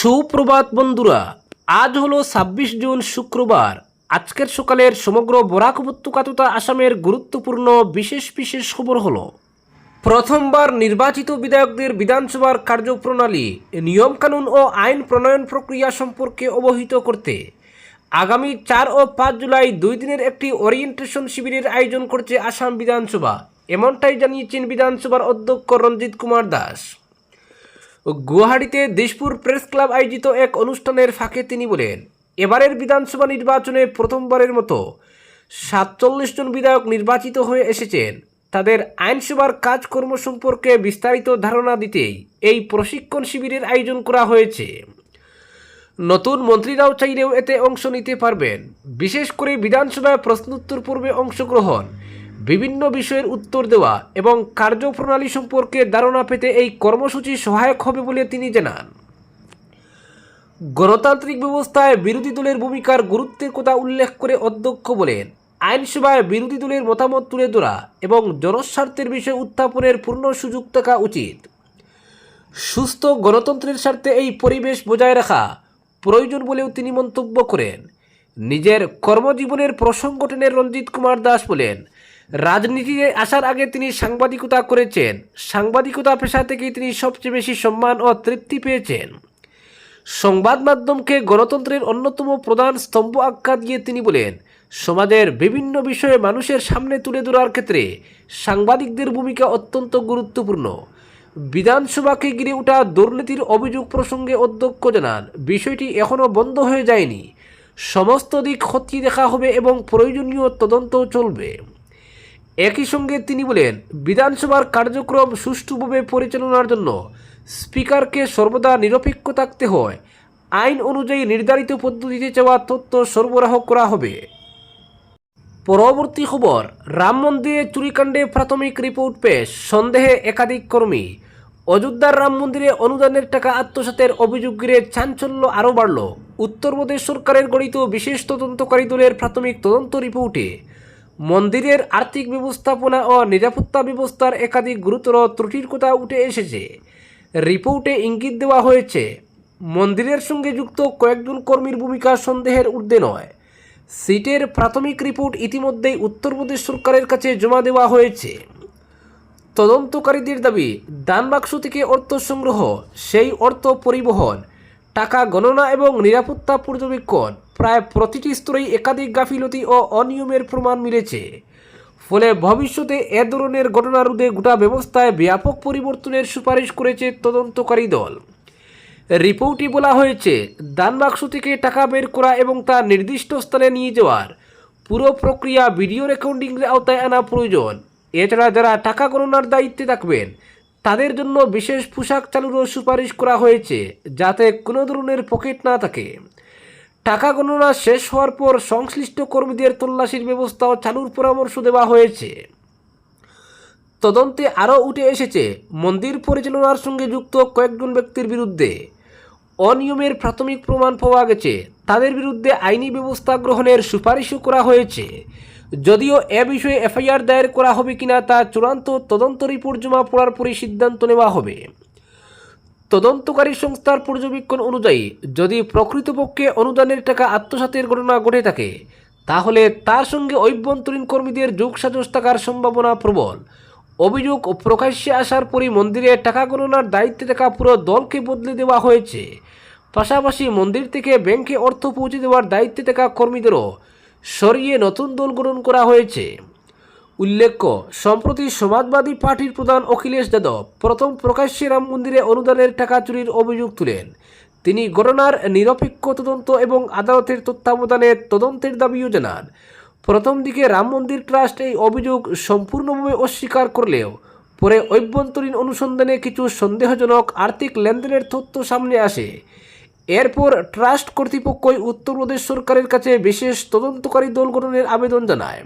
সুপ্রভাত বন্ধুরা, আজ হলো ২৬ জুন শুক্রবার। আজকের সকালের সমগ্র বরাক উপত্যকা তথা আসামের গুরুত্বপূর্ণ বিশেষ বিশেষ খবর হলো: প্রথমবার নির্বাচিত বিধায়কদের বিধানসভার কার্যপ্রণালী, নিয়মকানুন ও আইন প্রণয়ন প্রক্রিয়া সম্পর্কে অবহিত করতে আগামী ৪ ও ৫ জুলাই ২ দিনের একটি ওরিয়েন্টেশন শিবিরের আয়োজন করছে আসাম বিধানসভা। এমনটাই জানিয়েছেন বিধানসভার অধ্যক্ষ রঞ্জিত কুমার দাস। গুয়াহাটিতে দিশপুর প্রেস ক্লাব আয়োজিত এক অনুষ্ঠানের ফাঁকে তিনি বলেন, এবারের বিধানসভা নির্বাচনে প্রথমবারের মতো ৪৭ জন বিধায়ক নির্বাচিত হয়ে এসেছেন। তাদের আইনসভার কাজকর্ম সম্পর্কে বিস্তারিত ধারণা দিতেই এই প্রশিক্ষণ শিবিরের আয়োজন করা হয়েছে। নতুন মন্ত্রীরাও চাইলেও এতে অংশ নিতে পারবেন। বিশেষ করে বিধানসভায় প্রশ্নোত্তর পর্বে অংশগ্রহণ, বিভিন্ন বিষয়ের উত্তর দেওয়া এবং কার্যপ্রণালী সম্পর্কে ধারণা পেতে এই কর্মসূচি সহায়ক হবে বলে তিনি জানান। গণতান্ত্রিক ব্যবস্থায় বিরোধী দলের ভূমিকার গুরুত্বের কথা উল্লেখ করে অধ্যক্ষ বলেন, আইনসভায় বিরোধী দলের মতামত তুলে ধরা এবং জনস্বার্থের বিষয় উত্থাপনের পূর্ণ সুযোগ থাকা উচিত। সুস্থ গণতন্ত্রের স্বার্থে এই পরিবেশ বজায় রাখা প্রয়োজন বলেও তিনি মন্তব্য করেন। নিজের কর্মজীবনের প্রসঙ্গ টেনে রঞ্জিত কুমার দাস বলেন, রাজনীতিতে আসার আগে তিনি সাংবাদিকতা করেছেন। সাংবাদিকতা পেশা থেকেই তিনি সবচেয়ে বেশি সম্মান ও তৃপ্তি পেয়েছেন। সংবাদ মাধ্যমকে গণতন্ত্রের অন্যতম প্রধান স্তম্ভ আখ্যা দিয়ে তিনি বলেন, সমাজের বিভিন্ন বিষয়ে মানুষের সামনে তুলে ধরার ক্ষেত্রে সাংবাদিকদের ভূমিকা অত্যন্ত গুরুত্বপূর্ণ। বিধানসভাকে ঘিরে ওঠা দুর্নীতির অভিযোগ প্রসঙ্গে অধ্যক্ষ জানান, বিষয়টি এখনও বন্ধ হয়ে যায়নি। সমস্ত দিক খতিয়ে দেখা হবে এবং প্রয়োজনীয় তদন্তও চলবে। একই সঙ্গে তিনি বলেন, বিধানসভার কার্যক্রম সুষ্ঠুভাবে পরিচালনার জন্য স্পিকারকে সর্বদা নিরপেক্ষ থাকতে হয়। আইন অনুযায়ী নির্ধারিত পদ্ধতিতে চাওয়া তথ্য সরবরাহ করা হবে। পরবর্তী খবর, রাম মন্দিরে চুরিকাণ্ডে প্রাথমিক রিপোর্ট পেশ, সন্দেহে একাধিক কর্মী। অযোধ্যার রাম মন্দিরে অনুদানের টাকা আত্মসাতের অভিযোগ ঘিরে চাঞ্চল্য আরও বাড়ল। উত্তরপ্রদেশ সরকারের গঠিত বিশেষ তদন্তকারী দলের প্রাথমিক তদন্ত রিপোর্টে মন্দিরের আর্থিক ব্যবস্থাপনা ও নিরাপত্তা ব্যবস্থার একাধিক গুরুতর ত্রুটির কথা উঠে এসেছে। রিপোর্টে ইঙ্গিত দেওয়া হয়েছে, মন্দিরের সঙ্গে যুক্ত কয়েকজন কর্মীর ভূমিকা সন্দেহের ঊর্ধ্বে নয়। সিটের প্রাথমিক রিপোর্ট ইতিমধ্যেই উত্তরপ্রদেশ সরকারের কাছে জমা দেওয়া হয়েছে। তদন্তকারীদের দাবি, দান বাক্স থেকে অর্থ সংগ্রহ, সেই অর্থ পরিবহন, টাকা গণনা এবং নিরাপত্তা পর্যবেক্ষণ, প্রায় প্রতিটি স্তরেই একাধিক গাফিলতি ও অনিয়মের প্রমাণ মিলেছে। ফলে ভবিষ্যতে এ ধরনের ঘটনা রোধে গোটা ব্যবস্থায় ব্যাপক পরিবর্তনের সুপারিশ করেছে তদন্তকারী দল। রিপোর্টে বলা হয়েছে, দান বাক্স থেকে টাকা বের করা এবং তা নির্দিষ্ট স্থানে নিয়ে যাওয়ার পুরো প্রক্রিয়া ভিডিও রেকর্ডিংয়ের আওতায় আনা প্রয়োজন। এছাড়া যারা টাকা গণনার দায়িত্বে থাকবেন তাদের জন্য বিশেষ পোশাক চালুরও সুপারিশ করা হয়েছে, যাতে কোনো ধরনের পকেট না থাকে। টাকা গণনা শেষ হওয়ার পর সংশ্লিষ্ট কর্মীদের তল্লাশির ব্যবস্থাও চালুর পরামর্শ দেওয়া হয়েছে। তদন্তে আরও উঠে এসেছে, মন্দির পরিচালনার সঙ্গে যুক্ত কয়েকজন ব্যক্তির বিরুদ্ধে অনিয়মের প্রাথমিক প্রমাণ পাওয়া গেছে। তাদের বিরুদ্ধে আইনি ব্যবস্থা গ্রহণের সুপারিশও করা হয়েছে। যদিও এ বিষয়ে এফআইআর দায়ের করা হবে কিনা তা চূড়ান্ত তদন্ত রিপোর্ট জমা পড়ার পরই সিদ্ধান্ত নেওয়া হবে। তদন্তকারী সংস্থার পর্যবেক্ষণ অনুযায়ী, যদি প্রকৃতপক্ষে অনুদানের টাকা আত্মসাতের ঘটনা ঘটে থাকে তাহলে তার সঙ্গে অভ্যন্তরীণ কর্মীদের যোগসাজশ থাকার সম্ভাবনা প্রবল। অভিযোগ প্রকাশ্যে আসার পরই মন্দিরে টাকা গণনার দায়িত্বে থাকা পুরো দলকে বদলে দেওয়া হয়েছে। পাশাপাশি মন্দির থেকে ব্যাংকে অর্থ পৌঁছে দেওয়ার দায়িত্বে থাকা কর্মীদেরও সরিয়ে নতুন দল গঠন করা হয়েছে। উল্লেখ্য, সম্প্রতি সমাজবাদী পার্টির প্রধান অখিলেশ যাদব প্রথম প্রকাশ্যে রাম মন্দিরে অনুদানের টাকা চুরির অভিযোগ তুলেন। তিনি ঘটনার নিরপেক্ষ তদন্ত এবং আদালতের তত্ত্বাবধানে তদন্তের দাবিও জানান। প্রথম দিকে রাম মন্দির ট্রাস্ট এই অভিযোগ সম্পূর্ণভাবে অস্বীকার করলেও পরে অভ্যন্তরীণ অনুসন্ধানে কিছু সন্দেহজনক আর্থিক লেনদেনের তথ্য সামনে আসে। এরপর ট্রাস্ট কর্তৃপক্ষই উত্তরপ্রদেশ সরকারের কাছে বিশেষ তদন্তকারী দল গঠনের আবেদন জানায়।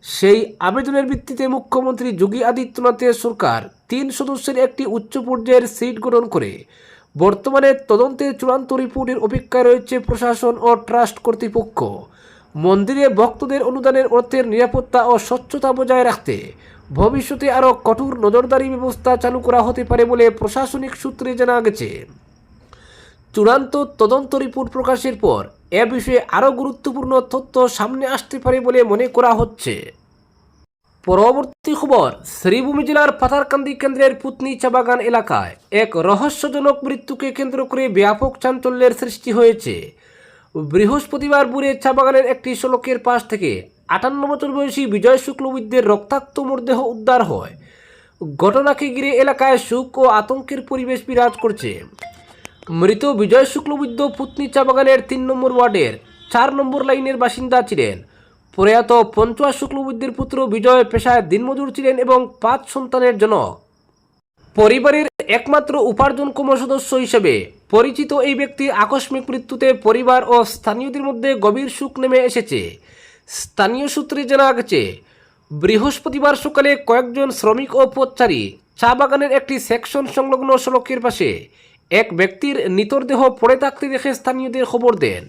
সেই আবেদনের ভিত্তিতে মুখ্যমন্ত্রী যোগী আদিত্যনাথের সরকার ৩ সদস্যের একটি উচ্চ পর্যায়ের সিট গঠন করে বর্তমানে তদন্তের চূড়ান্ত রিপোর্টের অপেক্ষায় রয়েছে প্রশাসন ও ট্রাস্ট কর্তৃপক্ষ। মন্দিরে ভক্তদের অনুদানের অর্থের নিরাপত্তা ও স্বচ্ছতা বজায় রাখতে ভবিষ্যতে আরও কঠোর নজরদারি ব্যবস্থা চালু করা হতে পারে বলে প্রশাসনিক সূত্রে জানা গেছে। চূড়ান্ত তদন্ত রিপোর্ট প্রকাশের পর এ বিষয়ে আরও গুরুত্বপূর্ণ তথ্য সামনে আসতে পারে বলে মনে করা হচ্ছে। পরবর্তী খবর, শ্রীভূমি জেলার পাথারকান্দি কেন্দ্রের পুতনি চা বাগান এলাকায় এক রহস্যজনক মৃত্যুকে কেন্দ্র করে ব্যাপক চাঞ্চল্যের সৃষ্টি হয়েছে। বৃহস্পতিবার ভোরে চা বাগানের একটি সড়কের পাশ থেকে 58 বছর বয়সী বিজয় শুক্লবৈদ্যের রক্তাক্ত মরদেহ উদ্ধার হয়। ঘটনাকে ঘিরে এলাকায় শোক ও আতঙ্কের পরিবেশ বিরাজ করছে। মৃত বিজয় শুক্লবৈদ্য পুতনি চা বাগানের 3 নম্বর ওয়ার্ডের 4 নম্বর লাইনের বাসিন্দা ছিলেন। প্রয়াত পঞ্চুয়া শুক্লবৈদ্যের পুত্র বিজয় পেশায় দিনমজুর ছিলেন এবং 5 সন্তানের জনক। পরিবারের একমাত্র উপার্জনক্ষম সদস্য হিসেবে পরিচিত এই ব্যক্তির আকস্মিক মৃত্যুতে পরিবার ও স্থানীয়দের মধ্যে গভীর শোক নেমে এসেছে। স্থানীয় সূত্রে জানা গেছে, বৃহস্পতিবার সকালে কয়েকজন শ্রমিক ও পথচারী চা বাগানের একটি সেকশন সংলগ্ন সড়কের পাশে এক ব্যক্তির মৃতদেহ পড়ে থাকতে দেখে স্থানীয়দের খবর দেন।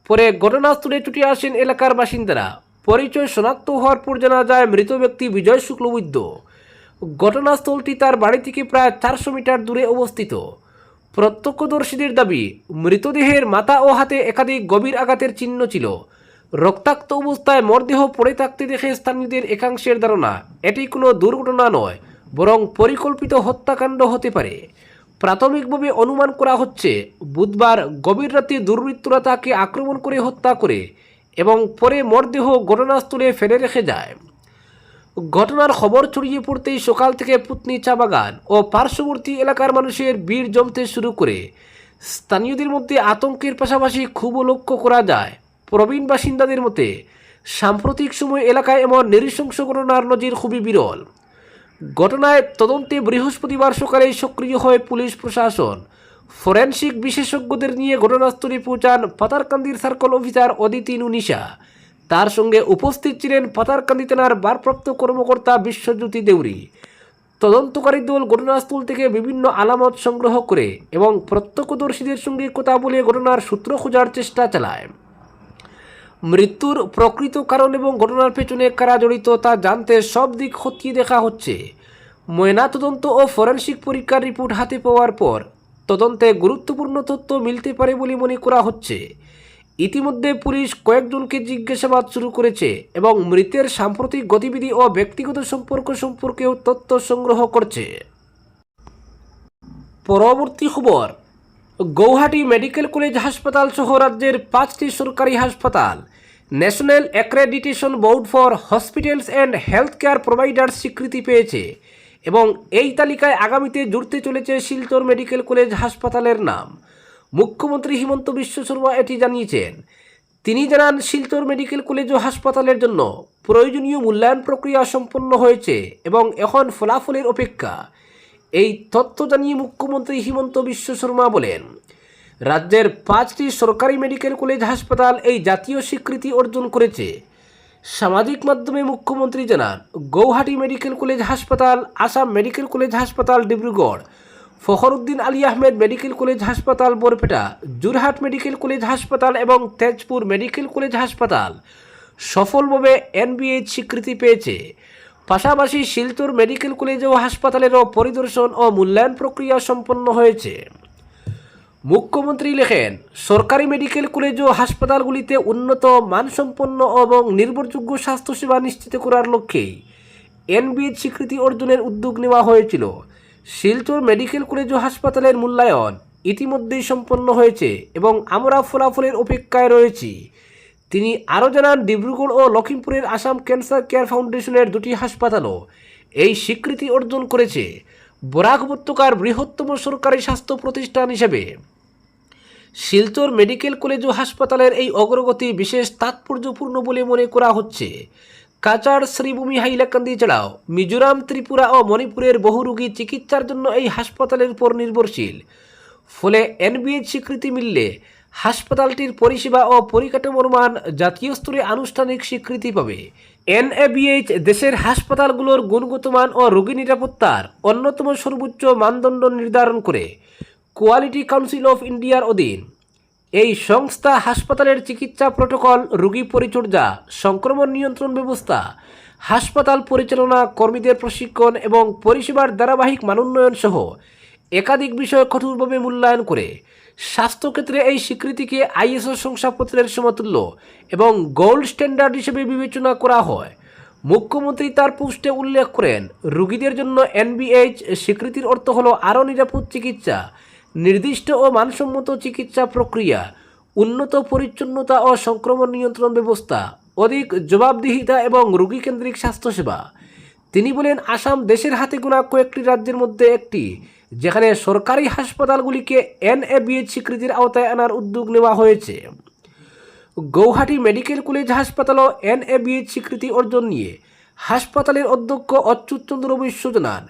পরে ঘটনাস্থলে ছুটে আসেন এলাকার বাসিন্দারা। পরিচয় শনাক্ত হওয়ার পর জানা যায় মৃত ব্যক্তি বিজয় শুক্লবৈদ্য। ঘটনাস্থলটি তার বাড়ি থেকে প্রায় 400 মিটার দূরে অবস্থিত। প্রত্যক্ষদর্শীদের দাবি, মৃতদেহের মাথা ও হাতে একাধিক গভীর আঘাতের চিহ্ন ছিল। রক্তাক্ত অবস্থায় মরদেহ পড়ে থাকতে দেখে স্থানীয়দের একাংশের ধারণা এটি কোনো দুর্ঘটনা নয়, বরং পরিকল্পিত হত্যাকাণ্ড হতে পারে। প্রাথমিকভাবে অনুমান করা হচ্ছে, বুধবার গভীর রাতে দুর্বৃত্তরা তাকে আক্রমণ করে হত্যা করে এবং পরে মরদেহ ঘটনাস্থলে ফেলে রেখে যায়। ঘটনার খবর ছড়িয়ে পড়তেই সকাল থেকে পুতনি চা বাগান ও পার্শ্ববর্তী এলাকার মানুষের ভিড় জমতে শুরু করে। স্থানীয়দের মধ্যে আতঙ্কের পাশাপাশি ক্ষোভও লক্ষ্য করা যায়। প্রবীণ বাসিন্দাদের মতে, সাম্প্রতিক সময় এলাকায় এমন নৃশংস ঘটনার নজির খুবই বিরল। ঘটনায় তদন্তে বৃহস্পতিবার সকালেই সক্রিয় হয় পুলিশ প্রশাসন। ফরেনসিক বিশেষজ্ঞদের নিয়ে ঘটনাস্থলে পৌঁছান পাথারকান্দির সার্কেল অফিসার অদিতি নুনিশা। তার সঙ্গে উপস্থিত ছিলেন পাথারকান্দি থানার ভারপ্রাপ্ত কর্মকর্তা বিশ্বজ্যোতি দেউরি। তদন্তকারী দল ঘটনাস্থল থেকে বিভিন্ন আলামত সংগ্রহ করে এবং প্রত্যক্ষদর্শীদের সঙ্গে কথা বলে ঘটনার সূত্র খোঁজার চেষ্টা চালায়। মৃত্যুর প্রকৃত কারণ এবং ঘটনার পেছনে কারা জড়িত তা জানতে সব দিক খতিয়ে দেখা হচ্ছে। ময়নাতদন্ত ও ফরেনসিক পরীক্ষার রিপোর্ট হাতে পাওয়ার পর তদন্তে গুরুত্বপূর্ণ তথ্য মিলতে পারে বলে মনে করা হচ্ছে। ইতিমধ্যে পুলিশ কয়েকজনকে জিজ্ঞাসাবাদ শুরু করেছে এবং মৃতের সাম্প্রতিক গতিবিধি ও ব্যক্তিগত সম্পর্ক সম্পর্কেও তথ্য সংগ্রহ করছে। পরবর্তী খবর, গৌহাটি মেডিকেল কলেজ হাসপাতাল সহ রাজ্যের 5টি সরকারি হাসপাতাল national accreditation board for hospitals and health care providers স্বীকৃতি পেয়েছে এবং এই তালিকায় আগামীতে জুড়তে চলেছে শিলচর মেডিকেল কলেজ হাসপাতালের নাম। মুখ্যমন্ত্রী হিমন্ত বিশ্ব শর্মা এটি জানিয়েছেন। তিনি জানান, শিলচর মেডিকেল কলেজ ও হাসপাতালের জন্য প্রয়োজনীয় মূল্যায়ন প্রক্রিয়া সম্পন্ন হয়েছে এবং এখন ফলাফলের অপেক্ষা। এই তথ্য জানিয়ে মুখ্যমন্ত্রী হিমন্ত বিশ্ব শর্মা বলেন, রাজ্যের 5টি সরকারি মেডিকেল কলেজ হাসপাতাল এই জাতীয় স্বীকৃতি অর্জন করেছে। সামাজিক মাধ্যমে মুখ্যমন্ত্রী জানান, গৌহাটি মেডিকেল কলেজ হাসপাতাল, আসাম মেডিকেল কলেজ হাসপাতাল ডিব্রুগড়, ফখরুদ্দিন আলী আহমেদ মেডিকেল কলেজ হাসপাতাল বরপেটা, যোরহাট মেডিকেল কলেজ হাসপাতাল এবং তেজপুর মেডিকেল কলেজ হাসপাতাল সফলভাবে এনবিএইচ স্বীকৃতি পেয়েছে। পাশাপাশি শিলচর মেডিকেল কলেজ ও হাসপাতালেরও পরিদর্শন ও মূল্যায়ন প্রক্রিয়া সম্পন্ন হয়েছে। মুখ্যমন্ত্রী লেখেন, সরকারি মেডিকেল কলেজ ও হাসপাতালগুলিতে উন্নত মানসম্পন্ন এবং নির্ভরযোগ্য স্বাস্থ্যসেবা নিশ্চিত করার লক্ষ্যেই এনবিএইচ স্বীকৃতি অর্জনের উদ্যোগ নেওয়া হয়েছিল। শিলচর মেডিকেল কলেজ ও হাসপাতালের মূল্যায়ন ইতিমধ্যেই সম্পন্ন হয়েছে এবং আমরা ফলাফলের অপেক্ষায় রয়েছি। তিনি আরও জানান, ডিব্রুগড় ও লখিমপুরের আসাম ক্যান্সার কেয়ার ফাউন্ডেশনের 2টি হাসপাতালও এই স্বীকৃতি অর্জন করেছে। বরাক উপত্যকার বৃহত্তম সরকারি স্বাস্থ্য প্রতিষ্ঠান হিসেবে শিলচর মেডিকেল কলেজ ও হাসপাতালের এই অগ্রগতি বিশেষ তাৎপর্যপূর্ণ বলে মনে করা হচ্ছে। কাছাড়, শ্রীভূমি, হাইলাকান্দি ছাড়াও মিজোরাম, ত্রিপুরা ও মণিপুরের বহু রোগী চিকিৎসার জন্য এই হাসপাতালের উপর নির্ভরশীল। ফলে এনবিএইচ স্বীকৃতি মিললে হাসপাতালটির পরিষেবা ও পরিকাঠামোর মান জাতীয় স্তরে আনুষ্ঠানিক স্বীকৃতি পাবে। এনএবিএইচ দেশের হাসপাতালগুলোর গুণগত মান ও রোগী নিরাপত্তার অন্যতম সর্বোচ্চ মানদণ্ড নির্ধারণ করে। কোয়ালিটি কাউন্সিল অফ ইন্ডিয়ার অধীন এই সংস্থা হাসপাতালের চিকিৎসা প্রোটোকল, রোগী পরিচর্যা, সংক্রমণ নিয়ন্ত্রণ ব্যবস্থা, হাসপাতাল পরিচালনা, কর্মীদের প্রশিক্ষণ এবং পরিষেবার ধারাবাহিক মানোন্নয়ন সহ একাধিক বিষয় কঠোরভাবে মূল্যায়ন করে। স্বাস্থ্যক্ষেত্রে এই স্বীকৃতিকে আইএসও শংসাপত্রের সমতুল্য এবং গোল্ড স্ট্যান্ডার্ড হিসেবে বিবেচনা করা হয়। মুখ্যমন্ত্রী তার পোস্টে উল্লেখ করেন, রোগীদের জন্য এনবিএইচ স্বীকৃতির অর্থ হলো আরও নিরাপদ চিকিৎসা, নির্দিষ্ট ও মানসম্মত চিকিৎসা প্রক্রিয়া, উন্নত পরিচ্ছন্নতা ও সংক্রমণ নিয়ন্ত্রণ ব্যবস্থা, অধিক জবাবদিহিতা এবং রোগীকেন্দ্রিক স্বাস্থ্যসেবা। তিনি বলেন, আসাম দেশের হাতে গোনা কয়েকটি রাজ্যের মধ্যে একটি যেখানে সরকারি হাসপাতালগুলিকে এনএবিএইচ স্বীকৃতির আওতায় আনার উদ্যোগ নেওয়া হয়েছে। গৌহাটি মেডিকেল কলেজ হাসপাতালও এনএবিএইচ স্বীকৃতি অর্জন নিয়ে হাসপাতালের অধ্যক্ষ অচ্যুত চন্দ্র বৈশ্য জানান,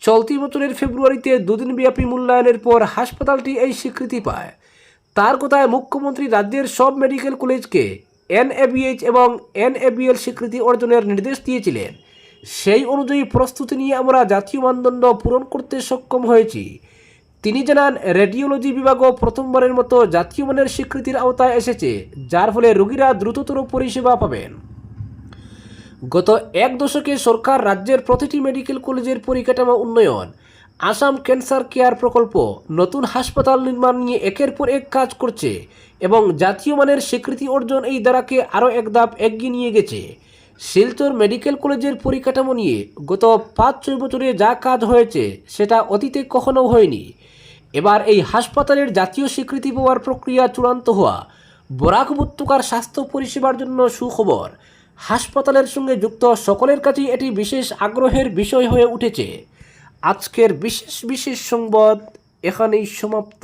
চলতি বছরের ফেব্রুয়ারিতে দুদিনব্যাপী মূল্যায়নের পর হাসপাতালটি এই স্বীকৃতি পায়। তার কথায়, মুখ্যমন্ত্রী রাজ্যের সব মেডিকেল কলেজকে এনএবিএইচ এবং এনএবিএল স্বীকৃতি অর্জনের নির্দেশ দিয়েছিলেন। সেই অনুযায়ী প্রস্তুতি নিয়ে আমরা জাতীয় মানদণ্ড পূরণ করতে সক্ষম হয়েছি। তিনি জানান, রেডিওলজি বিভাগও প্রথমবারের মতো জাতীয় মানের স্বীকৃতির আওতায় এসেছে, যার ফলে রোগীরা দ্রুততর পরিষেবা পাবেন। গত এক দশকে সরকার রাজ্যের প্রতিটি মেডিকেল কলেজের পরিকাঠামো উন্নয়ন, আসাম ক্যান্সার কেয়ার প্রকল্প, নতুন হাসপাতাল নির্মাণ নিয়ে একের পর এক কাজ করছে এবং জাতীয় মানের স্বীকৃতি অর্জন এই ধারাকে আরও এক ধাপ এগিয়ে নিয়ে গেছে। শিলচর মেডিকেল কলেজের পরিকাঠামো নিয়ে গত 5-6 বছরে যা কাজ হয়েছে সেটা অতীতে কখনো হয়নি। এবার এই হাসপাতালের জাতীয় স্বীকৃতি পাওয়ার প্রক্রিয়া চূড়ান্ত হওয়া বরাক উপত্যকার স্বাস্থ্য পরিষেবার জন্য সুখবর। হাসপাতালের সঙ্গে যুক্ত সকলের কাছেই এটি বিশেষ আগ্রহের বিষয় হয়ে উঠেছে। আজকের বিশেষ সংবাদ এখানেই সমাপ্ত।